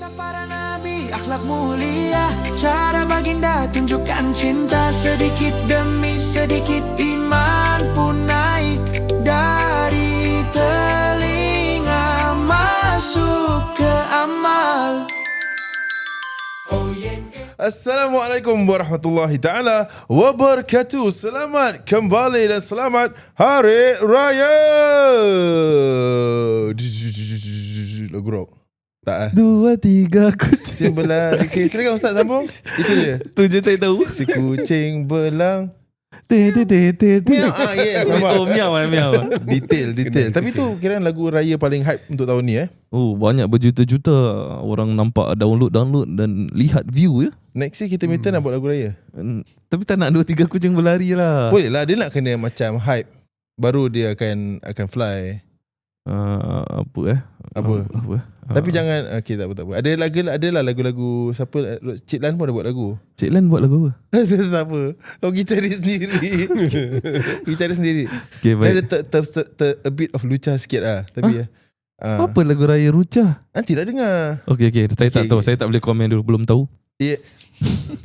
Kisah para nabi, akhlak mulia, cara baginda tunjukkan cinta. Sedikit demi sedikit iman pun naik dari telinga masuk ke amal. Assalamualaikum warahmatullahi ta'ala wabarakatuh. Selamat kembali dan selamat Hari Raya. Lagu rock tak 2, 3 kucing belang. Okay, silakan Ustaz sambung. Itu dia. tu je saya tahu. Si kucing belang. Miau. Yes, sama. Oh, miau. Detail. Tapi tu kira lagu raya paling hype untuk tahun ni Oh, banyak berjuta-juta orang nampak download dan lihat view ya. Next year kita minta nak buat lagu raya. Tapi tak nak 2, 3 kucing berlari lah. Boleh lah, dia nak kena macam hype, baru dia akan fly. Apa? Tapi jangan, okay, tak apa. Adalah lagu-lagu siapa, Cik Lan pun ada buat lagu. Cik Lan buat lagu apa? Tak apa. Oh, gitaris sendiri. Okay, Dia baik. ada a bit of luca sikit lah. Tapi Apa lagu raya Ruca? nanti dah dengar. Okay. Saya tak Okay. tahu. Saya tak boleh komen dulu. Belum tahu. Ya.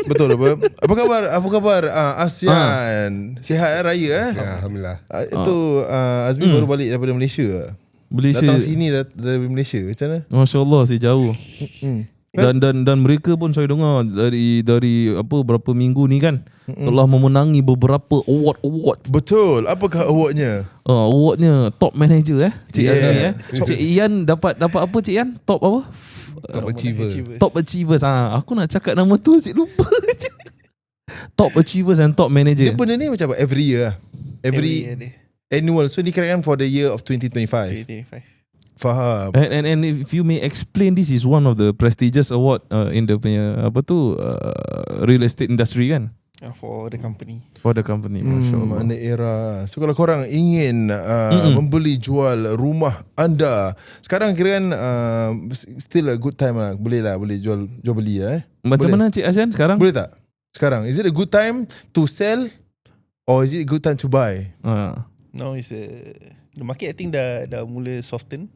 Betul apa? Apa khabar ASEAN? Sihat raya Ya, Alhamdulillah. Itu Azmi baru balik daripada Malaysia. Malaysia. Datang sini dari Malaysia. Macam mana? Masya Allah, si jauh. Hmm. Dan mereka pun saya dengar dari apa berapa minggu ni kan telah memenangi beberapa award. Betul. Apakah awardnya? Awardnya top manager Cik Yeah. Azmi Cik Ian dapat apa Cik Ian? Top apa? Top achiever. Top achievers. Aku nak cakap nama tu asyik lupa. Top achievers and top manager. Dia benda ni macam apa? Every year lah. Every annual. So dikirakan for the year of 2025. 2025. Faham. And if you may explain, this is one of the prestigious award in the punya real estate industry kan? For the company. For the company. Masya Allah. Mana era. So kalau korang ingin membeli jual rumah anda, sekarang kirakan still a good time lah. Boleh jual beli lah Macam boleh. mana Cik Asian sekarang? Boleh tak? Sekarang is it a good time to sell or is it a good time to buy? Now is the market I think dah mula soften.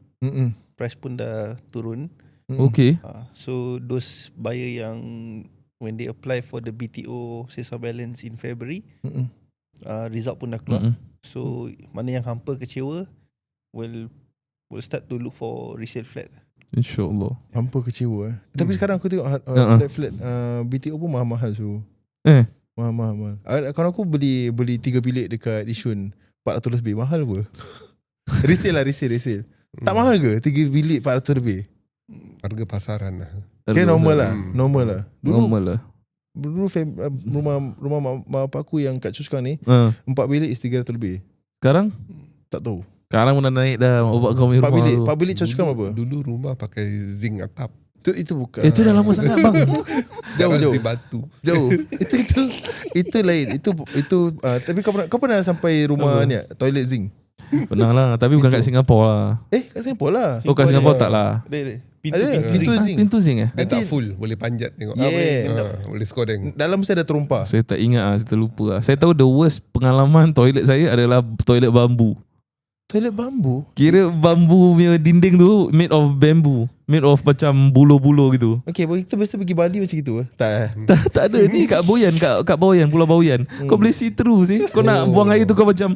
Price pun dah turun. Okay. So those buyer yang when they apply for the BTO sales of balance in February, result pun dah keluar. So mana yang hampa kecewa will start to look for resale flat. InsyaAllah. Hampa kecewa Tapi sekarang aku tengok flat BTO pun mahal-mahal so. Mahal. Kalau aku beli 3 bilik dekat Yishun 400 lebih, mahal apa? Resale. Tak mahal ke 3 bilik 400 lebih? Harga pasaran lah. Kira normal lah. Normal lah. Dulu rumah mak bapak aku yang kat Cuskang ni 4 bilik is 300 lebih. Sekarang? Tak tahu. Sekarang pun dah naik dah. Obat kau punya 4 rumah bilik tu. 4 bilik Cuskang berapa? Dulu rumah pakai zinc atap. Itu bukan. Itu dah lama sangat bang. Jauh. Zinc batu. Jauh. Itu lain. Itu tapi kau pernah sampai rumah ni toilet zinc? Pernah lah. Tapi bukan kat Singapura lah. Kat Singapura lah. Oh, kat Singapura tak lah. Ada Pintu zinc. Pintu zinc Dia tak full. Boleh panjat tengok. Yeah. Boleh skodeng. Dalam mesti ada terumpa. Saya tak ingat lah. Saya terlupa lah. Saya tahu the worst pengalaman toilet saya adalah toilet bambu. Toilet bambu? Kira bambu punya dinding tu made of bamboo. Made of macam bulu-bulu gitu. Okay, kita biasa pergi Bali macam gitu Tak Tak ada. Ni kat Boyan. Kat Boyan. Pulau Boyan. Kau boleh see through sih. Kau nak buang air tu kau macam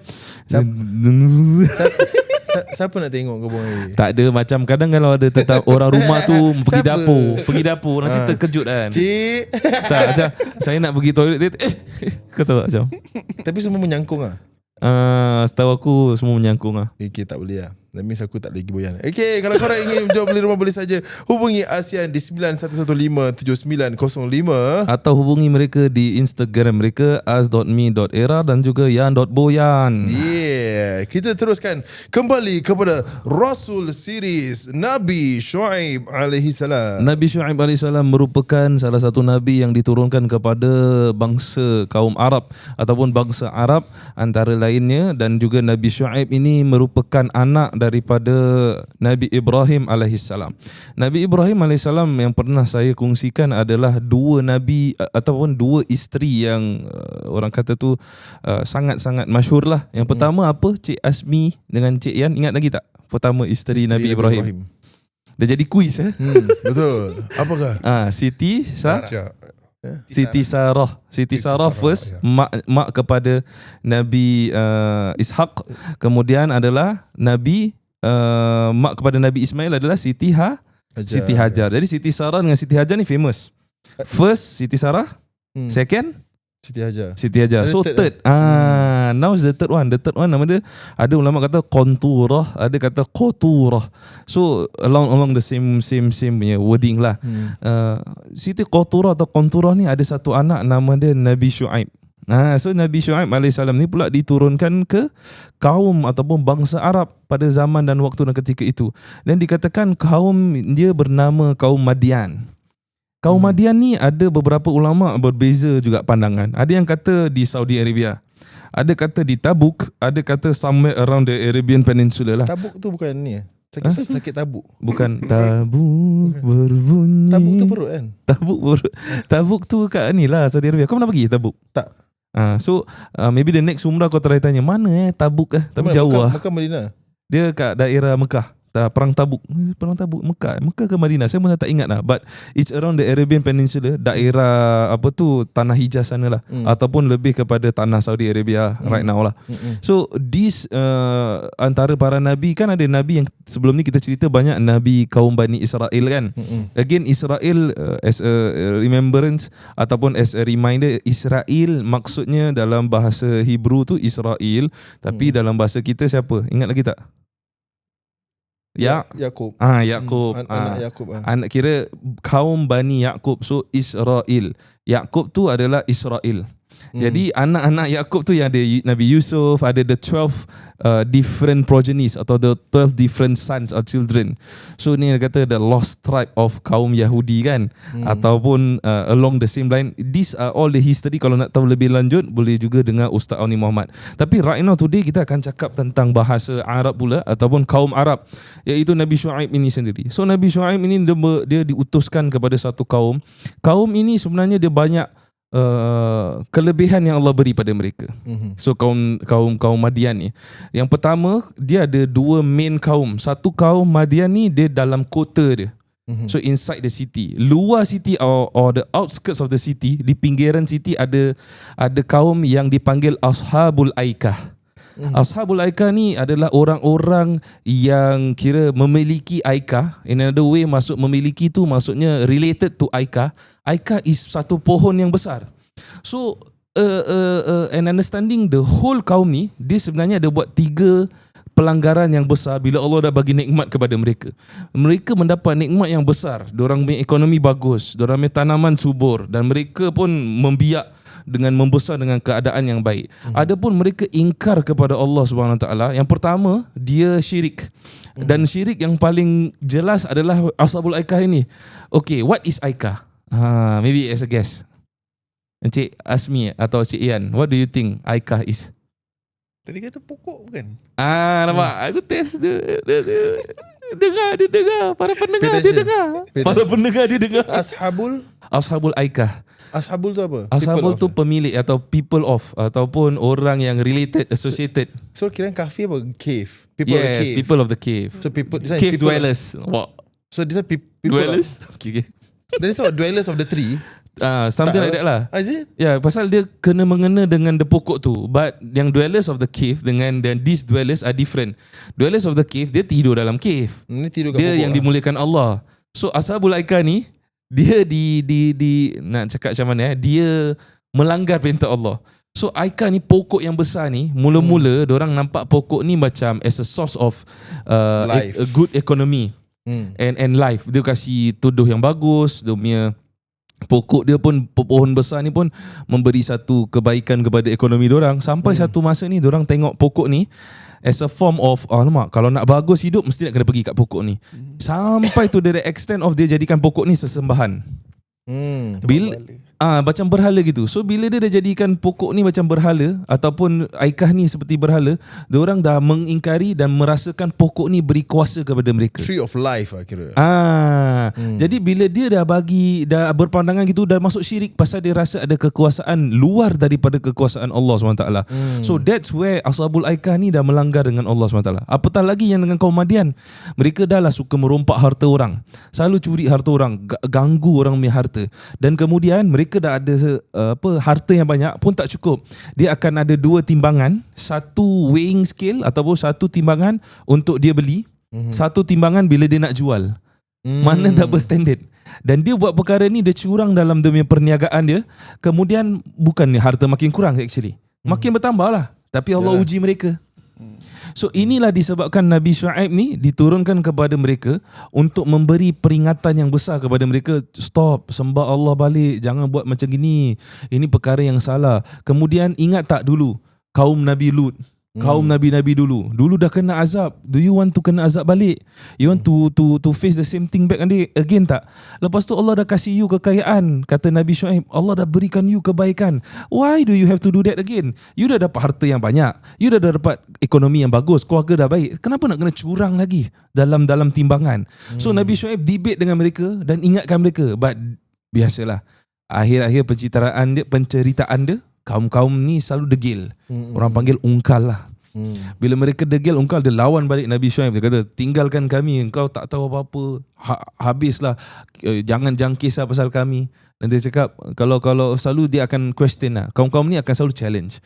Siapa nak tengok kau buang air? tak ada. Macam kadang kalau ada tetap orang rumah tu pergi Siapa? dapur nanti terkejut kan. Cik. Tak macam saya nak pergi toilet kau tahu tak macam Tapi semua menyangkung lah. setahu aku semua menyangkung lah. Okay, tak boleh lah. That means aku tak boleh pergi Boyan. Okay, kalau korang ingin jual beli rumah boleh saja hubungi ASEAN di 91157905 atau hubungi mereka di Instagram mereka as.me.era dan juga yan.boyan. Yeah, kita teruskan kembali kepada Rasul series Nabi Shu'aib alaihi salam. Nabi Shu'aib AS merupakan salah satu Nabi yang diturunkan kepada bangsa kaum Arab ataupun bangsa Arab antara lainnya, dan juga Nabi Shu'aib ini merupakan anak daripada Nabi Ibrahim AS. Nabi Ibrahim AS yang pernah saya kongsikan adalah dua Nabi ataupun dua isteri yang orang kata tu sangat-sangat masyhur lah. Yang pertama apa? Cik Azmi dengan Cik Yan, ingat lagi tak? Pertama isteri Nabi Ibrahim. Dah jadi kuis Betul. Apakah? Siti Baca. Siti Sarah. Siti Sarah first, mak kepada Nabi Ishaq. Kemudian adalah mak kepada Nabi Ismail adalah Siti Hajar. Jadi Siti Sarah dengan Siti Hajar ni famous. First Siti Sarah, second Siti Hajar. So third. Now is the third one. The third one nama dia, ada ulama kata Qanturah, ada kata Qaturah. So along the same punya wording lah. Siti Qaturah atau Qanturah ni ada satu anak nama dia Nabi Shu'aib. So Nabi Shu'aib AS ni pula diturunkan ke kaum ataupun bangsa Arab pada zaman dan waktu dan ketika itu. Dan dikatakan kaum dia bernama kaum Madian. Kaum Madian ni ada beberapa ulama berbeza juga pandangan. Ada yang kata di Saudi Arabia, ada kata di Tabuk, ada kata somewhere around the Arabian Peninsula lah. Tabuk tu bukan ni sakit tabuk. Bukan tabuk berbunyi. Tabuk tu perut kan? Tabuk tu kat ni lah Saudi Arabia. Kau pernah pergi Tabuk? Tak. So maybe the next umrah kau try tanya mana Tabuk tapi jauh lah. Mekah Madinah. Dia kat daerah Mekah. Perang Tabuk Mekah ke Madinah, saya pun tak ingat lah, but it's around the Arabian Peninsula, daerah Tanah Hijaz sana lah, ataupun lebih kepada tanah Saudi Arabia right now lah. So this antara para nabi, kan ada nabi yang sebelum ni kita cerita banyak nabi kaum Bani Israel kan. Again Israel as a remembrance ataupun as a reminder, Israel maksudnya dalam bahasa Hebrew tu Israel, tapi dalam bahasa kita siapa? Ingat lagi tak? Yakub. Yakub. Anak Yakub. Anak kira kaum Bani Yakub. So Israel. Yakub tu adalah Israel. Jadi anak-anak Yakub tu yang ada Nabi Yusuf, ada the 12 different progenies atau the 12 different sons or children. So ni dia kata the lost tribe of kaum Yahudi kan, ataupun along the same line. These are all the history. Kalau nak tahu lebih lanjut boleh juga dengar Ustaz Auni Muhammad. Tapi right now today kita akan cakap tentang bahasa Arab pula ataupun kaum Arab, iaitu Nabi Shu'aib ini sendiri. So Nabi Shu'aib ini dia diutuskan kepada satu kaum. Kaum ini sebenarnya dia banyak kelebihan yang Allah beri pada mereka. So kaum Madian ni, yang pertama dia ada dua main kaum. Satu kaum Madian ni dia dalam kota dia. So inside the city, luar city or the outskirts of the city, di pinggiran city ada kaum yang dipanggil Ashabul Aikah. Ashabul Aikah ni adalah orang-orang yang kira memiliki Aikah. In another way, memiliki tu maksudnya related to Aikah. Aikah is satu pohon yang besar. So an understanding the whole kaum ni, dia sebenarnya ada buat 3 pelanggaran yang besar bila Allah dah bagi nikmat kepada mereka. Mereka mendapat nikmat yang besar. Diorang punya ekonomi bagus, diorang punya tanaman subur, dan mereka pun membiak dengan membesar dengan keadaan yang baik. Adapun mereka ingkar kepada Allah Subhanahu Wa Taala. Yang pertama, dia syirik. Dan syirik yang paling jelas adalah Ashabul Aikah ini. Okay, what is Aikah? Maybe as a guess. Encik Asmi atau Cik Ian, what do you think Aikah is? Tadi kata pokok bukan? Nampak? Aku test dia. Dengar. Para pendengar dia dengar. Para pendengar dia dengar. Ashabul Aikah. Ashabul tu apa? Ashabul tu pemilik atau people of, ataupun orang yang related, associated. So kira kahfi apa? Cave. People of the cave. So cave dwellers. So these are people dwellers. Okay. That is what dwellers of the tree. Something like that lah. Is it? Ya, pasal dia kena mengena dengan the pokok tu. But yang dwellers of the cave dengan these dwellers are different. Dwellers of the cave, dia tidur dalam cave. Dia yang dimuliakan Allah. So Ashabul Aikah ni, dia nak cakap macam mana, dia melanggar perintah Allah. So Aikah ni pokok yang besar ni, mula-mula diorang nampak pokok ni macam as a source of a good economy and life. Dia kasih tuduh yang bagus. Dia punya pokok dia pun, pohon besar ni pun memberi satu kebaikan kepada ekonomi diorang. Sampai satu masa ni diorang tengok pokok ni as a form of, alamak, kalau nak bagus hidup mesti nak kena pergi kat pokok ni. Sampai to the extent of dia jadikan pokok ni sesembahan. Macam berhala gitu. So bila dia dah jadikan pokok ni macam berhala ataupun aikah ni seperti berhala, diorang dah mengingkari dan merasakan pokok ni beri kuasa kepada mereka. Tree of life lah kira. Jadi bila dia dah berpandangan gitu, dah masuk syirik pasal dia rasa ada kekuasaan luar daripada kekuasaan Allah SWT. So that's where Ashabul Aikah ni dah melanggar dengan Allah SWT. Apatah lagi yang dengan kaum Madian, mereka dah lah suka merompak harta orang, selalu curi harta orang, ganggu orang punya harta. Dan kemudian mereka dah ada harta yang banyak pun tak cukup. Dia akan ada 2 timbangan, satu weighing scale ataupun satu timbangan untuk dia beli, satu timbangan bila dia nak jual. Mana double standard. Dan dia buat perkara ni, dia curang dalam dia punya perniagaan dia. Kemudian bukan harta makin kurang actually, makin bertambah lah. Tapi Allah uji mereka. So inilah disebabkan Nabi Shu'aib ni diturunkan kepada mereka untuk memberi peringatan yang besar kepada mereka. Stop, sembah Allah balik, jangan buat macam gini, ini perkara yang salah. Kemudian ingat tak dulu kaum Nabi Lut, kaum Nabi-Nabi dulu dah kena azab. Do you want to kena azab balik? You want to face the same thing back again tak? Lepas tu Allah dah kasih you kekayaan. Kata Nabi Shu'aib, Allah dah berikan you kebaikan. Why do you have to do that again? You dah dapat harta yang banyak, you dah dapat ekonomi yang bagus, keluarga dah baik, kenapa nak kena curang lagi dalam timbangan? So Nabi Shu'aib debate dengan mereka dan ingatkan mereka. But biasalah, akhir-akhir penceritaan dia, kaum-kaum ni selalu degil. Orang panggil ungkal lah. Bila mereka degil, ungkal, dia lawan balik Nabi Shu'aib. Dia kata, tinggalkan kami, engkau tak tahu apa-apa, habislah, jangan jangkis pasal kami. Dan dia cakap, kalau selalu dia akan question lah. Kaum-kaum ni akan selalu challenge.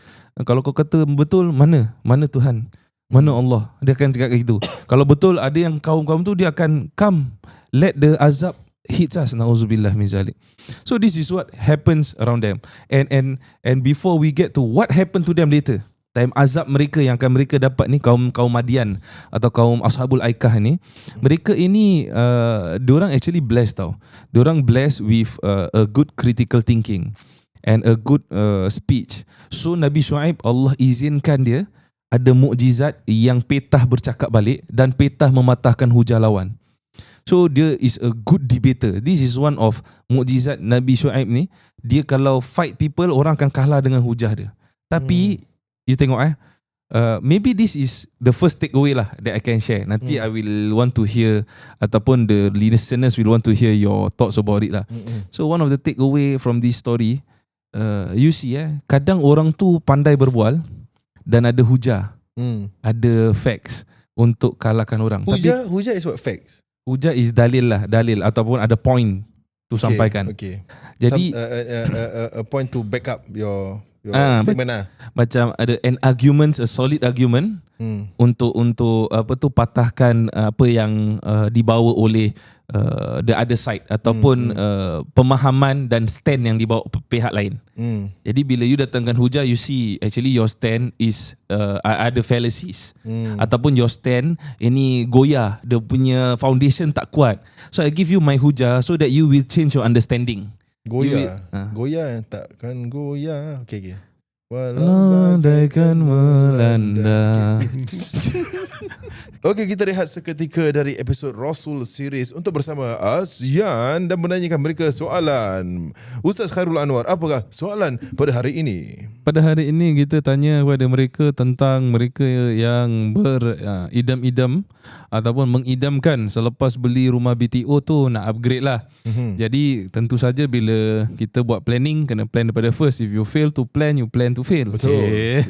Kalau kau kata betul, mana Tuhan, mana Allah? Dia akan cakap gitu. Kalau betul ada yang kaum-kaum tu, dia akan come, let the azab hits us, na'udzubillah min zalik. So this is what happens around them. And before we get to what happened to them later, time azab mereka yang akan mereka dapat ni, kaum Madian atau kaum Ashabul Aikah ni, mereka ini diorang actually blessed tau. Diorang blessed with a good critical thinking and a good speech. So Nabi Shu'aib, Allah izinkan dia ada mukjizat yang petah bercakap balik dan petah mematahkan hujah lawan. So dia is a good debater. This is one of mukjizat Nabi Shu'aib ni. Dia kalau fight people, orang akan kalah dengan hujah dia. Tapi you tengok maybe this is the first takeaway lah that I can share. Nanti I will want to hear, ataupun the listeners will want to hear your thoughts about it lah. So one of the takeaway from this story, you see kadang orang tu pandai berbual dan ada hujah, ada facts untuk kalahkan orang. Hujah is what? Facts? Hujah is dalil ataupun ada point to sampaikan. Jadi a point to back up your statement lah. Macam ada an argument, a solid argument untuk patahkan apa yang dibawa oleh the other side ataupun pemahaman dan stand yang dibawa pihak lain. Jadi bila you datangkan hujah, you see actually your stand is ada fallacies, ataupun your stand ini goyah, dia punya foundation tak kuat. So I give you my hujah so that you will change your understanding. Goyah takkan goyah. Okay. Landaikan melanda. Okey, kita rehat seketika dari episod Rasul Series untuk bersama ASEAN dan menanyakan mereka soalan. Ustaz Khairul Anwar, apakah soalan pada hari ini? Pada hari ini kita tanya kepada mereka tentang mereka yang beridam-idam ataupun mengidamkan selepas beli rumah BTO tu nak upgrade lah. Jadi tentu saja bila kita buat planning, kena plan daripada first. If you fail to plan, you plan to fail. Betul.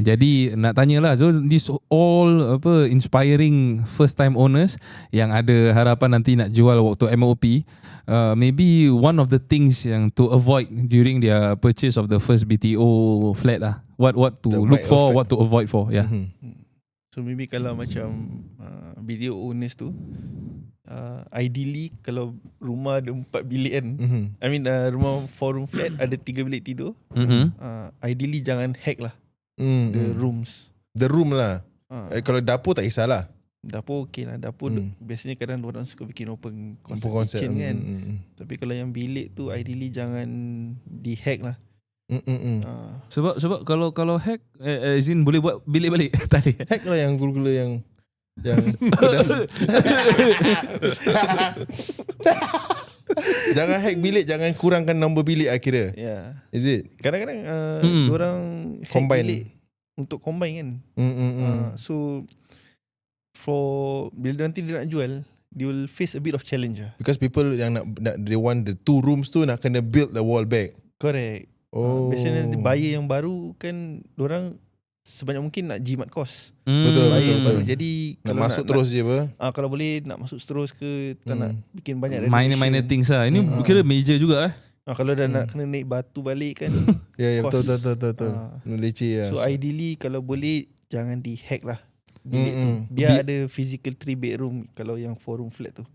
Jadi nak tanyalah, so this all inspiring first time owners yang ada harapan nanti nak jual waktu MOP, maybe one of the things yang to avoid during their purchase of the first BTO flat lah, what to look for, what to avoid for. So maybe kalau macam BTO owners tu, ideally kalau rumah ada 4 bilik kan, I mean rumah 4 room flat ada 3 bilik tidur, ideally jangan hack lah the rooms. The room lah. Kalau dapur tak kisahlah. Dapur okey lah. Dapur biasanya kadang orang suka bikin open concept kitchen kan. Tapi kalau yang bilik tu ideally jangan di hack lah. Sebab kalau hack izin boleh buat bilik balik. Tak boleh. Hack lah yang gula-gula yang pedas. Jangan hack bilik, jangan kurangkan nombor bilik kira. Yeah. Is it? Kadang-kadang orang hack Combine. bilik untuk combine kan. So bila nanti dia nak jual, they will face a bit of challenge lah. Because people yang nak they want the 2 rooms tu nak kena build the wall back. Correct. Biasanya buyer yang baru kan, orang sebanyak mungkin nak jimat kos. Betul. Baru. Jadi Nak kalau masuk terus je apa? kalau boleh nak masuk terus ke, tak nak bikin banyak Minor things lah. Ini kira major juga kalau dah nak kena naik batu balik kan. Ya, Kos. betul. Leceh lah. So ideally kalau boleh jangan di hack lah bilik tu. Biar ada physical 3 bedroom kalau yang 4 room flat tu.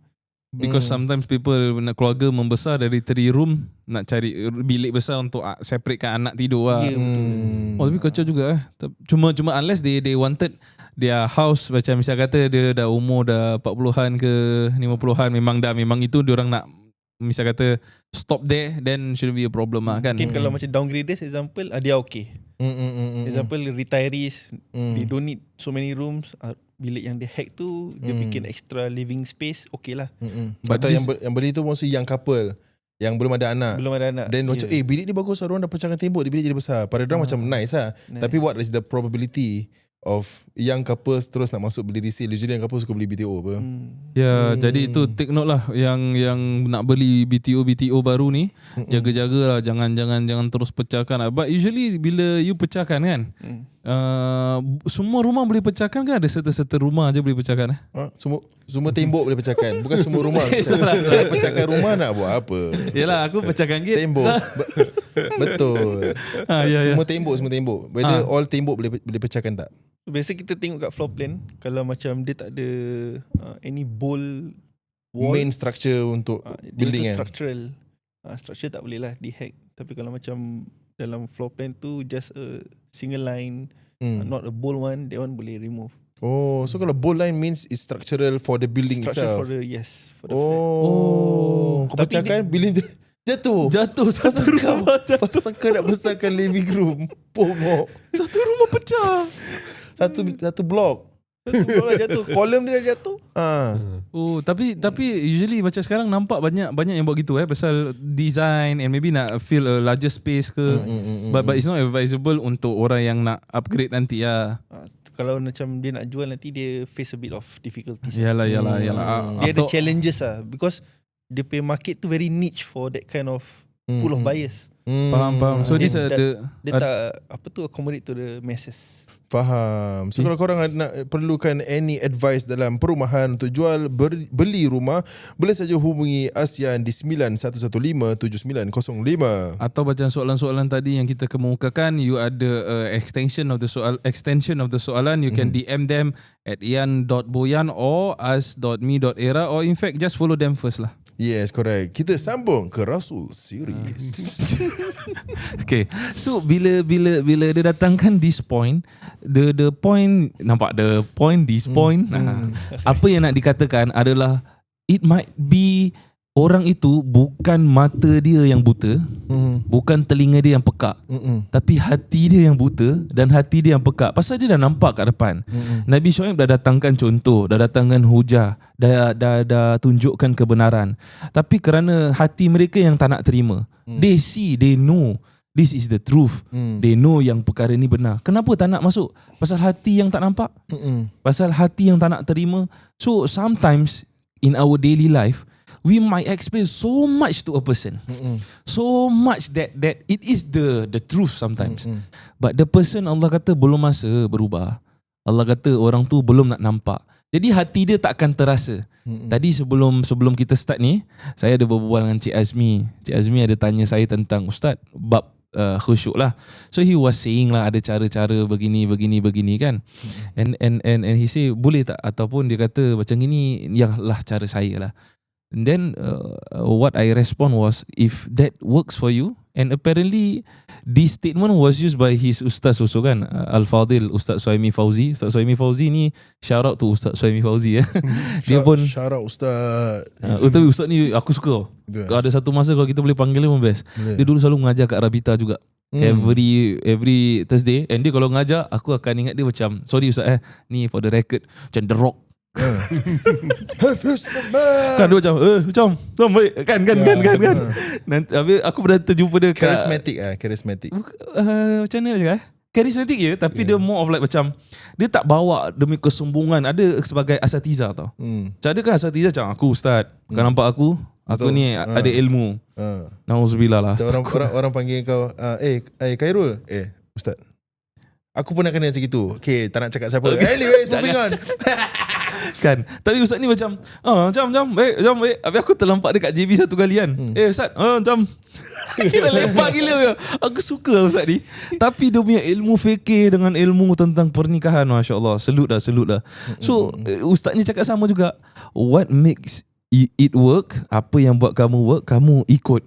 Because sometimes people nak keluarga membesar dari 3 room nak cari bilik besar untuk separatekan anak tidur lah. Ya, betul. Tapi kacau juga Cuma unless they wanted their house, macam misal kata dia dah umur dah 40-an ke 50-an, memang itu diorang nak misal kata stop there, then shouldn't be a problem lah kan. Mungkin kalau macam downgraders example, dia okay. Example retirees, they don't need so many rooms. Bilik yang dia hack tu dia bikin extra living space, okay lah. Betul, yang beli tu mostly young couple yang belum ada anak. Belum ada anak. Then macam bilik ni bagus, orang dah pecahkan tembok, bilik jadi besar. Pada orang macam nice lah. Tapi what is the probability of young couples terus nak masuk beli resale? Usually young couples suka beli BTO apa. Jadi itu take note lah yang nak beli BTO baru ni, jaga-jaga lah, jangan terus pecahkan. But usually bila you pecahkan kan, semua rumah boleh pecahkan kan? Ada serta rumah je boleh pecahkan Semua tembok boleh pecahkan. Bukan semua rumah. Kalau pecahkan rumah nak buat apa? Yelah, aku pecahkan gate. Tembok. Betul. Semua tembok. Whether all tembok boleh pecahkan tak? Biasa kita tengok kat floor plan, kalau macam dia tak ada any bolt wall, Main structure untuk building kan. structural. Structure tak boleh lah di-hack. Tapi kalau macam dalam floor plan tu just a single line, not a bolt one, that one boleh remove. Oh, so kalau bolt line means it's structural for the building Structure itself. for the flat. Kau pecahkan building jatuh Satu rumah jatuh. Pasal kau nak besarkan living room. Pongok. Satu rumah pecah. Satu blok. Kalau jatuh, kolom dia dah jatuh. Oh, tapi usually macam sekarang nampak banyak yang buat gitu pasal design and maybe nak fill a larger space ke. But it's not advisable untuk orang yang nak upgrade nanti lah. Kalau macam dia nak jual nanti, dia face a bit of difficulties. Yalah. Dia ada challenges lah, because dia pay market tu very niche for that kind of pool of buyers. Faham. So this dia tak accommodate to the masses. Faham. So kalau korang nak perlukan any advice dalam perumahan untuk jual beli rumah, boleh saja hubungi Asian di 91157905. Atau macam soalan-soalan tadi yang kita kemukakan, you ada extension of the soalan, you can DM them at ian.boyan or as.me.era, or in fact just follow them first lah. Yes, correct. Kita sambung ke Rasul series. Okay, so bila dia datangkan this point, the point, nampak the point, this point, apa yang nak dikatakan adalah it might be orang itu bukan mata dia yang buta, bukan telinga dia yang pekak, tapi hati dia yang buta dan hati dia yang pekak. Pasal dia dah nampak kat depan. Nabi Shu'aib dah datangkan contoh, dah datangkan hujah, dah tunjukkan kebenaran. Tapi kerana hati mereka yang tak nak terima, they see, they know this is the truth. They know yang perkara ni benar. Kenapa tak nak masuk? Pasal hati yang tak nampak. Pasal hati yang tak nak terima. So sometimes in our daily life, we might explain so much to a person, so much that it is the truth sometimes. But the person, Allah kata, belum masa berubah. Allah kata orang tu belum nak nampak. Jadi hati dia takkan terasa. Tadi sebelum kita start ni, saya ada berbual dengan Cik Azmi. Cik Azmi ada tanya saya tentang Ustaz bab khusyuk lah. So he was saying lah ada cara-cara begini kan. And he say boleh tak, ataupun dia kata macam ini ialah cara saya lah. And then what I respond was, if that works for you, and apparently this statement was used by his ustaz also kan, Al-Fadil Ustaz Suhaimi Fauzi. Ustaz Suhaimi Fauzi ni shout out to Ustaz Suhaimi Fauzi dia pun shout out Ustaz. Tapi Ustaz ni aku suka. Kalau ada satu masa kalau kita boleh panggil dia pun best. Dia dulu selalu mengajar kat Rabita juga. Every Thursday, and dia kalau mengajar aku akan ingat dia macam, sorry Ustaz ni for the record, macam The Rock. Kan dia macam baik kan. Nanti habis aku pernah terjumpa dia kat Charismatic. macam mana nak cakap? Charismatic je, tapi dia more of like macam dia tak bawa demi kesombongan. Ada sebagai asatiza tau. Macam ada kan asatiza macam aku ustaz, kau nampak aku ni ada ilmu. Nauzubillah lah. Orang panggil kau Khairul, ustaz. Aku pernah kena macam gitu. Okay, tak nak cakap siapa. Anyways, moving on. Kan. Tapi ustaz ni macam baik. Habis aku terlampak dekat JB satu kali kan. Ustaz, macam kira lepak gila dia. Aku suka ustaz ni. Tapi dia punya ilmu fikir dengan ilmu tentang pernikahan, masya-Allah. Salute dah. So, ustaz ni cakap sama juga. What makes it work, apa yang buat kamu work, kamu ikut.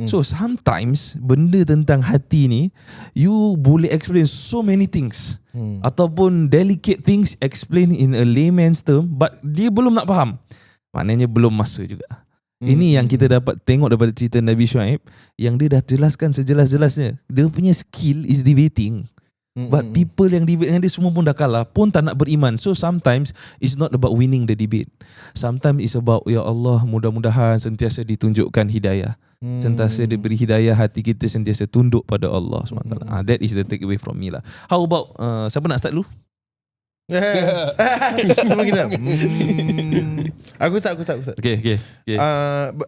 So sometimes benda tentang hati ni you boleh explain so many things, ataupun delicate things explain in a layman's term, but dia belum nak faham, maknanya belum masa juga. Ini yang kita dapat tengok daripada cerita Nabi Shu'aib, yang dia dah jelaskan sejelas-jelasnya. Dia punya skill is debating. But people yang debate dengan dia semua pun dah kalah, pun tak nak beriman. So sometimes it's not about winning the debate. Sometimes it's about, ya Allah, mudah-mudahan sentiasa ditunjukkan hidayah. Sentiasa diberi hidayah, hati kita sentiasa tunduk pada Allah SWT. That is the takeaway from me lah. How about siapa nak start dulu? Semua kita. Aku start. Okay.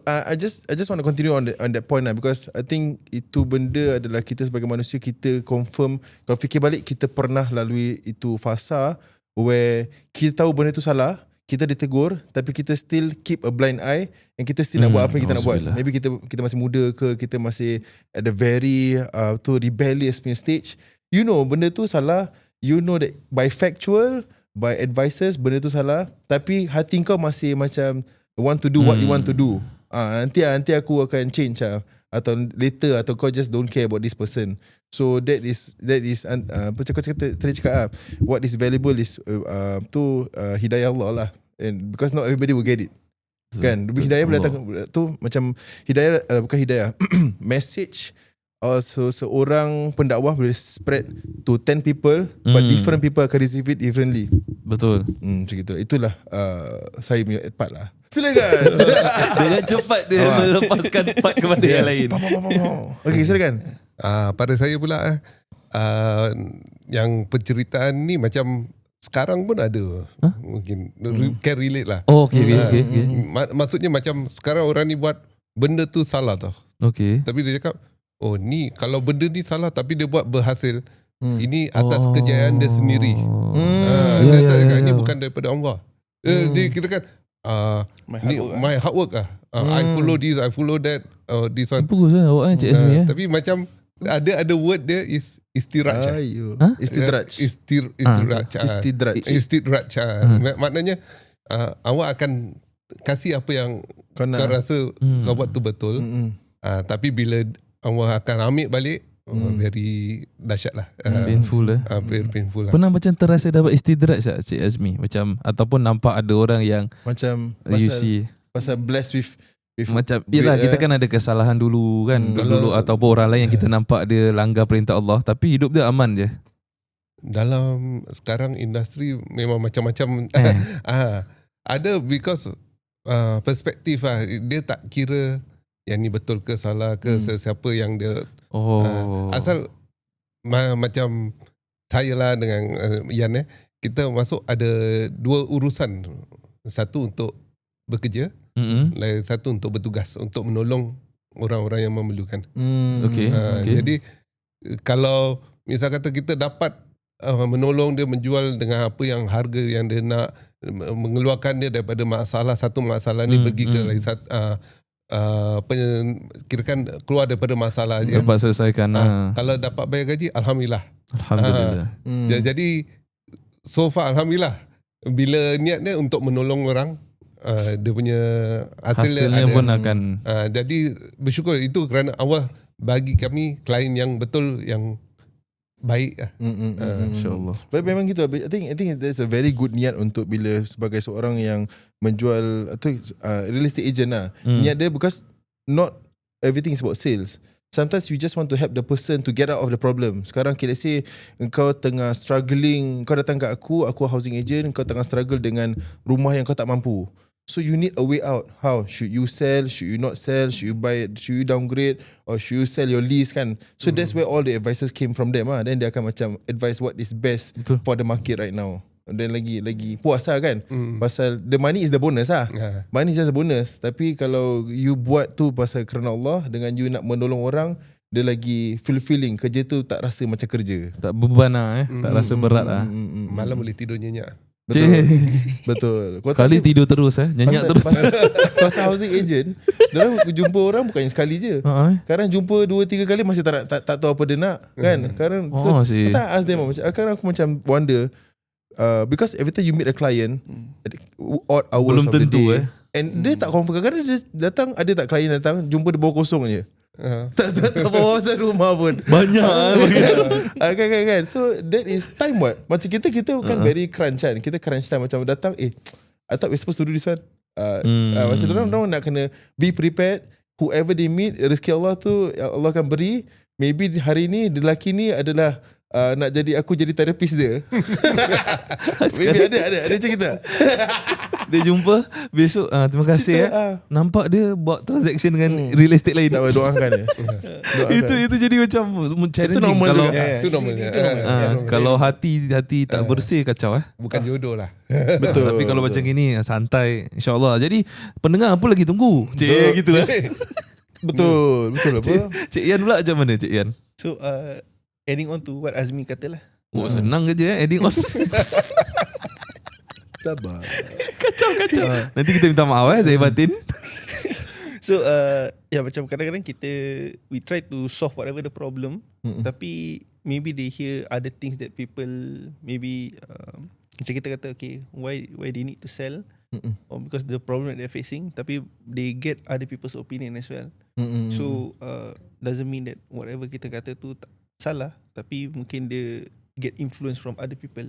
I just want to continue on that point lah, because I think itu benda adalah kita sebagai manusia, kita confirm, kalau fikir balik, kita pernah lalui itu fasa where kita tahu benda tu salah, kita ditegur, tapi kita still keep a blind eye, and kita still nak buat apa yang kita nak buat. Maybe kita masih muda ke, kita masih at the very rebellious punya stage. You know benda tu salah, you know that by factual, by advices, benda tu salah, tapi hati kau masih macam want to do what you want to do. Nanti aku akan change atau later, atau kau just don't care about this person. So that is tadi cakap what is valuable is hidayah Allah lah, and because not everybody will get it. Kan hidayah boleh datang tu macam hidayah, bukan hidayah message. Also seorang pendakwah boleh spread to 10 people, but different people akan receive it differently. Betul. Macam gitu. Itulah saya punya part lah. Silakan. Dengan cepat dia melepaskan part kepada yang lain. Okay, silakan. Pada saya pula yang penceritaan ni macam sekarang pun ada. Mungkin can relate lah. Okay. Maksudnya macam sekarang orang ni buat benda tu salah tau. Okay. Tapi dia cakap, oh ni kalau benda ni salah tapi dia buat berhasil, ini atas kejayaan dia sendiri. Ini bukan daripada Allah. Dia kirakan my hard work lah. I follow this, I follow that, this one. Bagus lah awak Cik Azmi. Tapi macam ada word dia is istiraj. Istidraj. Maknanya awak akan kasih apa yang kau rasa kau buat tu betul. Tapi bila Allah akan ambil balik, very dahsyat lah. Painful lah. Very painful lah. Pernah macam terasa dapat istidraj tak Cik Azmi? Macam, ataupun nampak ada orang yang macam pasal blessed with macam, yelah kita kan ada kesalahan dulu kan, dulu ataupun orang lain yang kita nampak dia langgar perintah Allah, tapi hidup dia aman je. Dalam sekarang industri memang macam-macam. Ada because perspektif lah. Dia tak kira yang ni betul ke salah ke, sesiapa yang dia asal macam saya lah dengan Ian kita masuk ada dua urusan. Satu untuk bekerja, lain satu untuk bertugas, untuk menolong orang-orang yang memerlukan. Jadi kalau misal kata kita dapat menolong dia, menjual dengan apa yang harga yang dia nak, mengeluarkan dia daripada masalah, satu masalah ni pergi ke lain satu, kirakan keluar daripada masalah dia, dapat selesaikan. Kalau dapat bayar gaji, Alhamdulillah. Jadi so far Alhamdulillah. Bila niatnya untuk menolong orang, dia punya hasilnya pun akan jadi bersyukur. Itu kerana Allah bagi kami klien yang betul, yang baik. InsyaAllah. Memang gitu. I think that's a very good niat untuk bila sebagai seorang yang menjual atau real estate agent lah. Niat dia, because not everything is about sales. sometimes you just want to help the person to get out of the problem. Sekarang let's say engkau tengah struggling, kau datang kat aku housing agent, kau tengah struggle dengan rumah yang kau tak mampu. So you need a way out. How? Should you sell? Should you not sell? Should you buy it? Should you downgrade? Or should you sell your lease kan? So that's where all the advices came from them. Then dia akan macam advise what is best for the market right now. And then lagi puas lah kan. Pasal the money is the bonus lah. Money is just a bonus. Tapi kalau you buat tu pasal kerana Allah, dengan you nak menolong orang, dia lagi fulfilling. Kerja tu tak rasa macam kerja. Tak beban lah tak rasa berat lah. Malam boleh tidur nyenyak. Betul. Sekali tidur terus nyanyak terus. Pasal housing agent, diorang jumpa orang bukan sekali je. Sekarang jumpa 2-3 kali masih tak tahu apa dia nak kan. Sekarang tak ask them macam. Sekarang aku macam wonder, because every time you meet a client, odd hours belum of the tentu day, and dia tak confirm. Kadang-kadang dia datang, ada tak klien datang, jumpa dia bawa kosong je. Tak bawa pasal rumah pun. Banyak kan. So that is time what. Macam kita kan very crunch kan. Kita crunch time macam datang, I thought we're supposed to do this one. Macam orang nak kena be prepared. Whoever they meet, rezeki Allah tu Allah akan beri. Maybe hari ni lelaki ni adalah nak jadi aku jadi terapis dia. Maybe ada macam kita. Dia jumpa besok terima kasih nampak dia buat transaction dengan real estate lain. Tak doakan dia. Itu jadi macam challenging. Itu normal kalau Itu normal. kalau hati tak bersih kacau Bukan jodoh lah. Betul. Tapi kalau macam gini santai insya-Allah. Jadi pendengar apa lagi tunggu. Cik gitu lah. Betul apa? Cik Ian pula macam mana Cik Ian? So adding on to what Azmi kata lah. Senang je adding on. Sabar. Kacau. Nanti kita minta maaf saya batin. So macam kadang-kadang we try to solve whatever the problem, tapi maybe they hear other things that people maybe macam kita kata okay, why they need to sell, or because the problem that they're facing, tapi they get other people's opinion as well. So doesn't mean that whatever kita kata tu salah, tapi mungkin dia get influence from other people.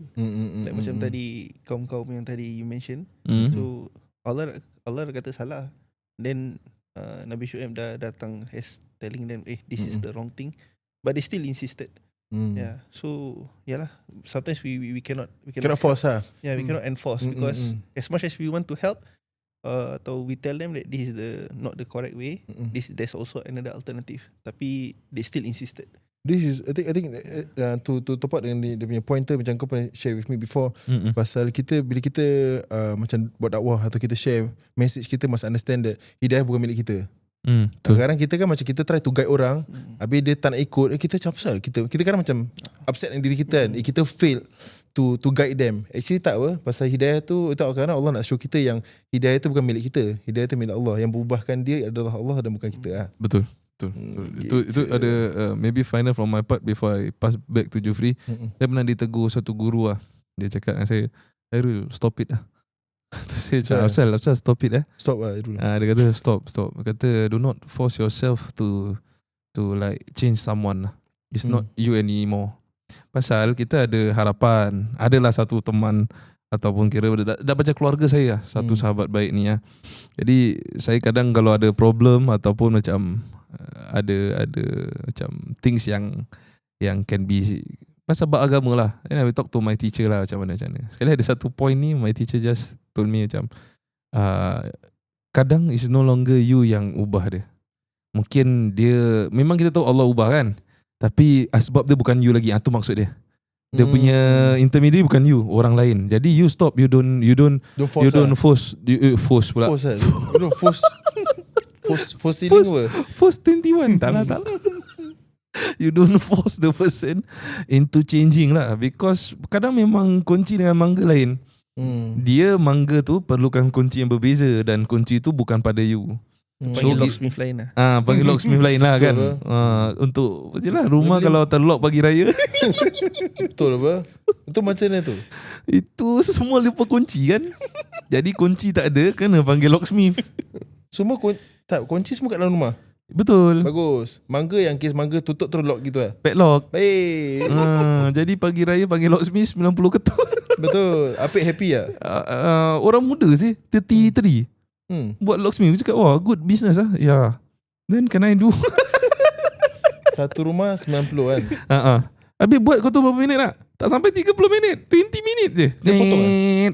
Like macam tadi kaum-kaum yang tadi you mention. So Allah kata salah, then Nabi Shu'aib dah datang as telling them this is the wrong thing, but they still insisted. Yeah. So yalah, sometimes we cannot force lah. Yeah, we cannot enforce, because as much as we want to help, atau we tell them that this is not the correct way, there's also another alternative, tapi they still insisted. This is I think to top up dengan dia punya pointer macam kau pernah share with me before, pasal bila kita macam buat dakwah atau kita share message, kita must understand that hidayah bukan milik kita. Sekarang kita kan macam kita try to guide orang, habis dia tak nak ikut, kita macam pasal kita kadang macam upset dengan diri kita kan, kita fail to guide them. Actually tak apa, pasal hidayah tu kadang Allah nak show kita yang hidayah tu bukan milik kita, hidayah tu milik Allah. Yang berubahkan dia adalah Allah dan bukan kita. Betul. Itu ada maybe final from my part before I pass back to Jufri. Saya pernah ditegur satu guru dia cakap dengan saya, Hairul, stop it lah. Terus saya cakap, Afsal stop it Stop lah Hairul. dia kata stop. Dia kata do not force yourself to like change someone lah. It's not you anymore. Pasal kita ada harapan. Adalah satu teman ataupun kira dah baca keluarga saya satu sahabat baik ni Jadi saya kadang kalau ada problem ataupun macam ada macam things yang can be pasal bab agama lah, and I will talk to my teacher lah macam mana. Sekali ada satu point ni my teacher just told me macam kadang is no longer you yang ubah dia. Mungkin dia memang kita tahu Allah ubah kan, tapi asbab dia bukan you lagi. Itu maksud dia. Dia punya intermediary bukan you, orang lain. Jadi you stop, you don't force pula. Force 21 tak lah. You don't force the person into changing lah, because kadang memang kunci dengan mangga lain. Dia mangga tu perlukan kunci yang berbeza, dan kunci tu bukan pada you. Panggil locksmith lain lah. Panggil locksmith lain lah kan. Untuk jelah rumah kalau terlock pagi raya. Betul apa? Itu macam mana tu? Itu semua lupa kunci kan. Jadi kunci tak ada, kena panggil locksmith. Semua kunci semua kat dalam rumah. Betul. Bagus. Mangga yang kes mangga tutup terus lock gitu Padlock. Baik. Jadi pagi raya panggil locksmith 90 ketul. Betul. Apik happy lah. Orang muda sih 33. Buat locksmith. Cakap wah good business lah. Yeah. Then can I do? Satu rumah 90 kan. Habis buat kau tahu berapa minit tak? Tak sampai 30 minit, 20 minit je. Dia potong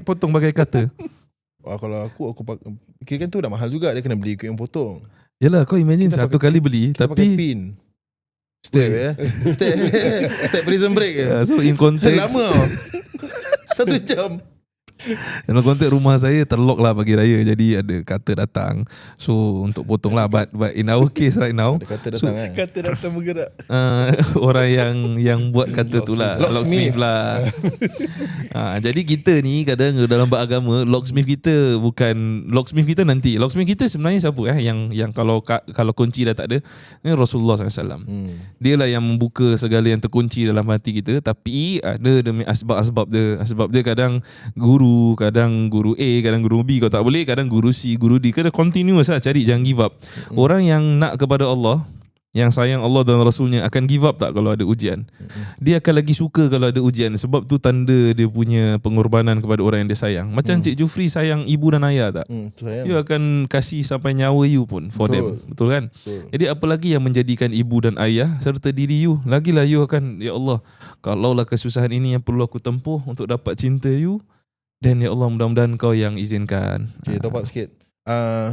Potong pakai cutter. Kalau aku kira kan tu dah mahal juga. Dia kena beli equipment potong. Yalah, kau imagine Kita satu kali beli Kita pakai tapi pin. Step Step prison break je. so in context Lama tau. 1 jam. dalam konteks rumah saya terlock lah pagi raya, jadi ada cutter datang. So untuk potong lah, but in our case right now Ada kata datang kan. Kata datang bergerak. orang yang buat kata tu lah, locksmith lah. Jadi kita ni kadang dalam beragama, locksmith kita nanti. Locksmith kita sebenarnya siapa yang kalau kunci dah tak ada, ni Rasulullah SAW. Dia lah yang membuka segala yang terkunci dalam hati kita. Tapi ada demi asbab dia kadang guru, kadang guru A, kadang guru B, kau tak boleh, kadang guru C, guru D. Kena continuous lah cari, jangan give up. Orang yang nak kepada Allah, yang sayang Allah dan Rasulnya, akan give up tak kalau ada ujian? Dia akan lagi suka kalau ada ujian. Sebab tu tanda dia punya pengorbanan kepada orang yang dia sayang. Macam Cik Jufri sayang ibu dan ayah tak? You akan kasih sampai nyawa you pun for them. Betul kan? Jadi apa lagi yang menjadikan ibu dan ayah serta diri you? Lagilah you akan, ya Allah, kalaulah kesusahan ini yang perlu aku tempuh untuk dapat cinta you, dan ya Allah, mudah-mudahan kau yang izinkan. Okay, top up sikit.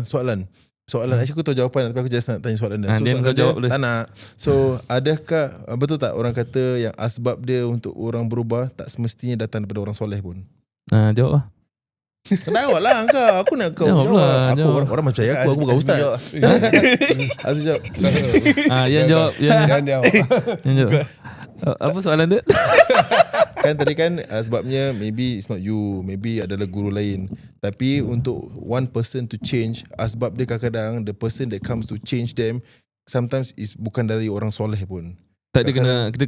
Soalan actually aku tahu jawapan, tapi aku just nak tanya soalan dah. So, Dan kau jawab boleh. Tak nak. So adakah betul tak orang kata yang asbab dia untuk orang berubah tak semestinya datang daripada orang soleh pun? Jawab lah. Jawab lah kau. Aku nak kau Jawab jawab. lah, Aku jawab. orang macam aku bukan ustaz. Azri jawab. Yang jawab. Jangan jawab. Yang jawab. Apa soalan dia? Kan tadi kan sebabnya maybe it's not you, maybe adalah guru lain. Tapi untuk one person to change, asbab dia kadang-kadang the person that comes to change them sometimes is bukan dari orang soleh pun. Tak, dia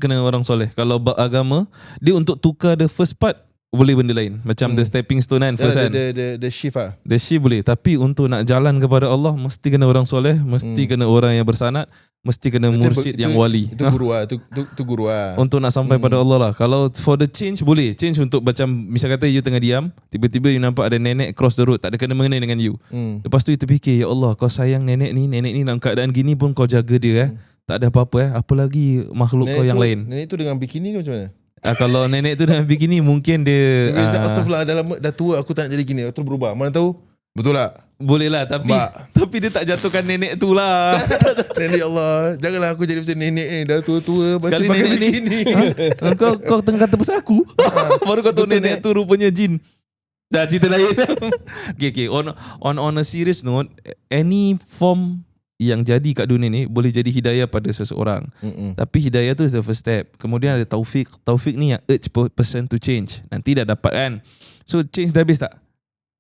kena orang soleh. Kalau agama, dia untuk tukar the first part boleh benda lain. Macam the stepping stone kan, first kan. The shift lah. The shift boleh. Tapi untuk nak jalan kepada Allah, mesti kena orang soleh, mesti kena orang yang bersanad, mesti kena mursyid yang wali. Itu guru lah. Itu guru lah. Untuk nak sampai pada Allah lah. Kalau for the change boleh. Change untuk macam misal kata you tengah diam, tiba-tiba you nampak ada nenek cross the road, tak ada kena mengenai dengan you. Lepas tu you terfikir, ya Allah, kau sayang nenek ni dalam keadaan gini pun kau jaga dia tak ada apa-apa apa lagi makhluk nenek kau yang lain. Nenek tu dengan bikini ke macam mana? Kalau nenek tu dengan bikini mungkin dia astagfirullah, dah tua aku tak nak jadi gini. Terus berubah. Mana tahu? Betul tak? Boleh lah, tapi dia tak jatuhkan nenek tu lah. Nenek, Allah, janganlah aku jadi macam nenek ni, dah tua-tua masih Sekali pakai nenek bikini. Kau tengah kata pasal aku. Baru kau tahu nenek tu rupanya jin. Dah cerita lain. Okay. On a serious note, any form yang jadi kat dunia ni boleh jadi hidayah pada seseorang. Tapi hidayah tu is the first step. Kemudian ada taufik. Taufik ni yang urge person to change. Nanti dah dapat kan. So change dah habis tak?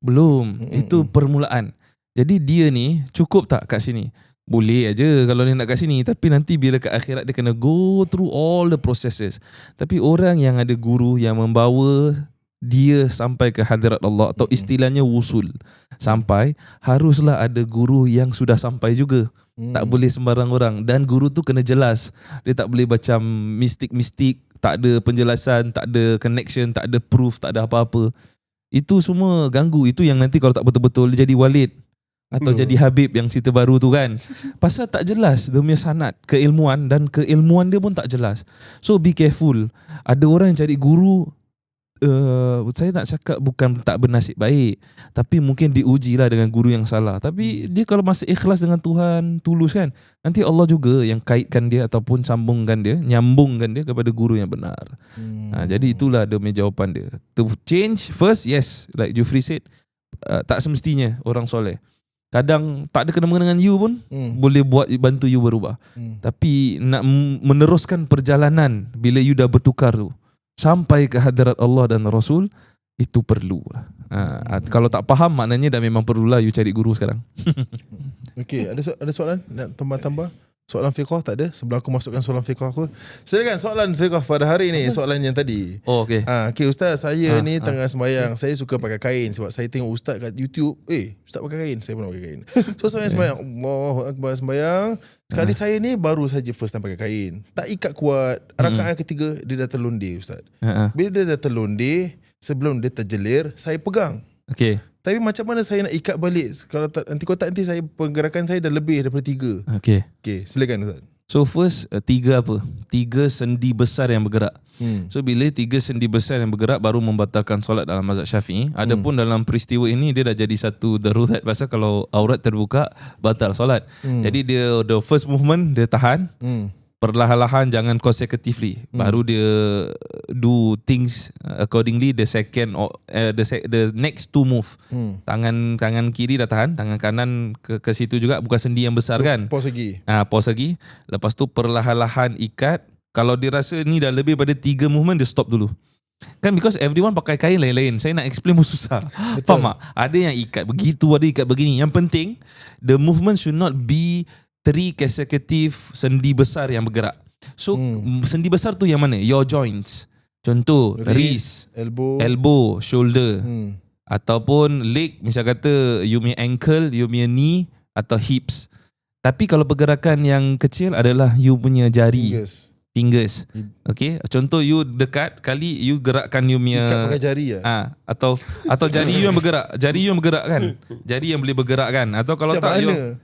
Belum. Itu permulaan. Jadi dia ni cukup tak kat sini? Boleh aja kalau dia nak kat sini. Tapi nanti bila kat akhirat dia kena go through all the processes. Tapi orang yang ada guru yang membawa dia sampai ke hadirat Allah, atau istilahnya wusul, sampai, haruslah ada guru yang sudah sampai juga. Tak boleh sembarang orang. Dan guru tu kena jelas. Dia tak boleh macam mistik-mistik, tak ada penjelasan, tak ada connection, tak ada proof, tak ada apa-apa. Itu semua ganggu. Itu yang nanti kalau tak betul-betul dia jadi Walid atau jadi Habib yang cerita baru tu kan. Pasal tak jelas dia punya sanad, keilmuan, dan keilmuan dia pun tak jelas. So be careful. Ada orang yang cari guru, saya nak cakap bukan tak bernasib baik, tapi mungkin diuji lah dengan guru yang salah. Tapi dia kalau masih ikhlas dengan Tuhan, tulus kan, nanti Allah juga yang kaitkan dia ataupun nyambungkan dia kepada guru yang benar. Jadi itulah dia punya jawapan dia. To change first, yes, like Jufri said, tak semestinya orang soleh. Kadang tak ada kena-mengena dengan you pun boleh buat bantu you berubah. Tapi nak meneruskan perjalanan bila you dah bertukar tu sampai ke hadirat Allah dan Rasul, itu perlu. Kalau tak faham, maknanya dah memang perlulah you cari guru sekarang. Okay, ada soalan nak tambah-tambah? Soalan fiqh tak ada? Sebelum aku masukkan soalan fiqh aku, silakan soalan fiqh pada hari ni. Soalan yang tadi. Oh, okay. Okay, Ustaz, saya ni tengah sembahyang. Saya suka pakai kain sebab saya tengok Ustaz kat YouTube. Ustaz pakai kain, saya pun nak pakai kain. So saya sembahyang, Allahu Akbar, sembahyang. Sekali saya ni baru saja first time pakai kain, tak ikat kuat. Rakaat ketiga dia dah terlondir, Ustaz. Bila dia dah terlondir, sebelum dia terjelir, saya pegang. Okay. Tapi macam mana saya nak ikat balik? Kalau tak, nanti saya pergerakan saya dah lebih daripada 3. Okay, silakan Ustaz. So first, tiga sendi besar yang bergerak. So bila tiga sendi besar yang bergerak baru membatalkan solat dalam mazhab Syafi'i. Adapun dalam peristiwa ini dia dah jadi satu darurat, pasal kalau aurat terbuka batal solat. Jadi dia the first movement dia tahan. Perlahan-lahan, jangan consecutively. Baru dia do things accordingly. The second the next two move. Tangan kiri dah tahan, tangan kanan ke situ juga, bukan sendi yang besar kan. Pause lagi. Pause lagi. Lepas tu perlahan-lahan ikat. Kalau dia rasa ni dah lebih pada 3 movement, dia stop dulu. Kan because everyone pakai kain lain-lain. Saya nak explain pun susah. Faham tak? Ada yang ikat begitu, ada ikat begini. Yang penting the movement should not be 3 consecutive sendi besar yang bergerak. So sendi besar tu yang mana? Your joints. Contoh wrist, elbow, shoulder, ataupun leg. Misal kata you punya ankle, you punya knee atau hips. Tapi kalau pergerakan yang kecil adalah you punya jari, fingers. Okay. Contoh you dekat kali you gerakkan you punya ikat pakai jari atau jari you yang bergerak. Jari you yang bergerak kan. Jari yang boleh bergerak kan. Atau kalau macam tak mana? you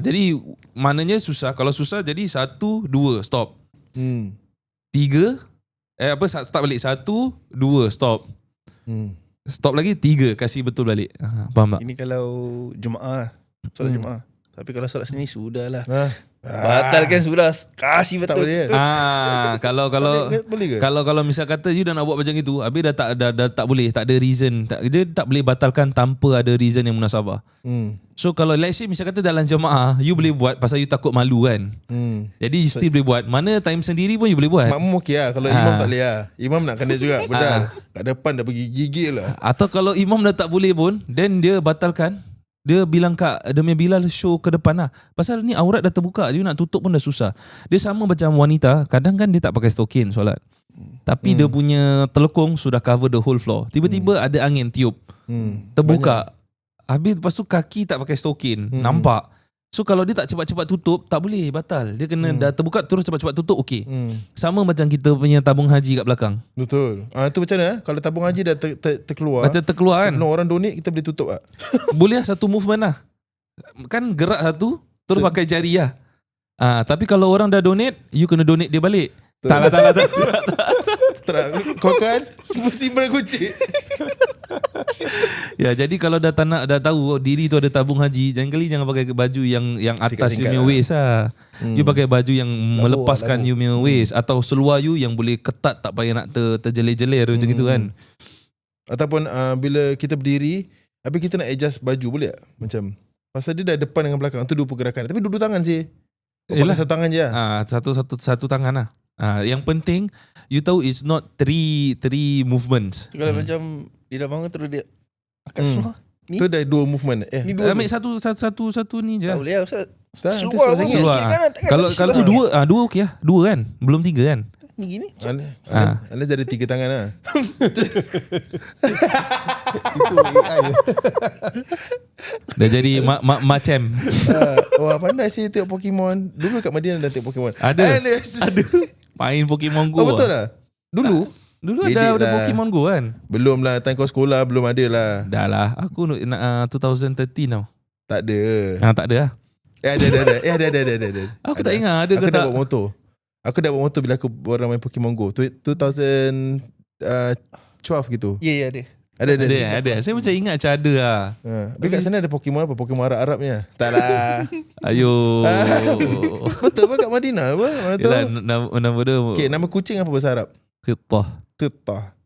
jadi maknanya susah. Kalau susah jadi 1, 2 stop. 3 start balik. 1, 2 stop. Stop lagi 3 kasih betul balik. Faham tak? Ini kalau Jumaat lah, solat Jumaat. Tapi kalau solat sini sudahlah. Batalkan sudah, kasih betul. Kalau misal kata you dah nak buat macam itu, habis dah tak boleh, tak ada reason, dia tak boleh batalkan tanpa ada reason yang munasabah. So kalau let's say misal kata dalam jemaah you boleh buat pasal you takut malu kan. Jadi you still boleh buat. Mana time sendiri pun you boleh buat. Makmum okey lah. Kalau imam tak boleh lah. Imam nak kena juga. Bedal. Kat depan dah pergi gigil lah. Atau kalau imam dah tak boleh pun, then dia batalkan. Dia bilang kat demi Bilal show ke depan lah. Pasal ni aurat dah terbuka, dia nak tutup pun dah susah. Dia sama macam wanita, kadang kan dia tak pakai stokin solat. Tapi dia punya telekung sudah cover the whole floor. Tiba-tiba ada angin tiup. Terbuka. Habis lepas tu kaki tak pakai stokin. Nampak. So kalau dia tak cepat-cepat tutup, tak boleh, batal. Dia kena dah terbuka terus cepat-cepat tutup, okey. Sama macam kita punya tabung haji kat belakang. Betul. Itu macam mana? Kalau tabung haji dah terkeluar. Macam terkeluar kan. Sebelum orang donate kita boleh tutup tak? Boleh lah, satu movement lah. Kan gerak satu, terus pakai jari lah. Tapi kalau orang dah donate, you kena donate dia balik. Tak lah. Kau kan simpan kucing. Ya, jadi kalau dah tahu diri tu ada tabung haji, jangan pakai baju yang atas you punya waist lah. You pakai baju yang melepaskan you punya waist, atau seluar you yang boleh ketat, tak payah nak terjelir-jelir macam gitu kan. Ataupun bila kita berdiri, habis kita nak adjust baju, boleh tak? Macam pasal dia dah depan dengan belakang tu 2 pergerakan. Tapi dua tangan sih. Pakai satu tangan je lah. Satu tangan lah. Yang penting you tahu it's not three movements. So, kalau macam dia dah bangun terus dia akan semua. Tu dah 2 movement. Ni dua. Ambil satu ni je. Tak boleh lah Ustaz. Seluar pun seluar. sikit kan. Kalau tu 2 okey lah. 2 kan? Belum 3 kan? Ni gini. Alas ada 3 tangan lah. Itu AI. Dah jadi macam. Wah, pandai sih tengok Pokemon. Dulu kat Madinah dah tengok Pokemon. Ada. Main Pokemon Go. Betul lah. Dulu ada Pokemon Go kan? Belum lah. Time kau sekolah belum ada lah. Dah lah. Aku nak 2013 tau. Tak ada. Tak ada lah. Ada. Aku tak ingat ada ke tak. Aku dah bawa motor bila aku orang main Pokemon Go. 2012 gitu. Ya, ada. Ada. Saya macam ingat macam ada lah. Tapi kat sana ada Pokemon apa? Pokemon Arab-Arabnya. Tak lah. Ayo. Betul apa kat Madinah apa? Yelah, nama dia. Okay, nama kucing apa bahasa Arab? Ketah.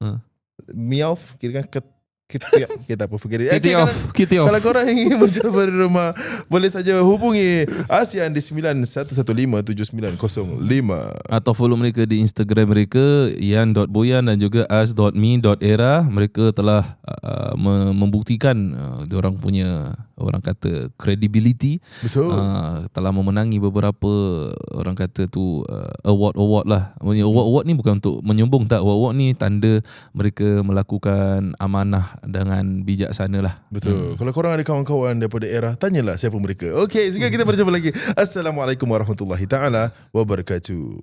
Meowth kira kan kita apa forget it. Kita off. Kalau korang ingin mencuba rumah, boleh saja hubungi ASEAN di 91157905 atau follow mereka di Instagram mereka yan.boyan dan juga as.me.era. Mereka telah membuktikan diorang punya, orang kata, credibility. Betul. Telah memenangi beberapa, orang kata tu, award lah. Award ni bukan untuk menyombong, tak. Award ni tanda mereka melakukan amanah dengan bijaksana lah. Betul. Kalau korang ada kawan-kawan daripada era, tanyalah siapa mereka. Okey, sekarang kita berjumpa lagi. Assalamualaikum warahmatullahi taala wabarakatuh.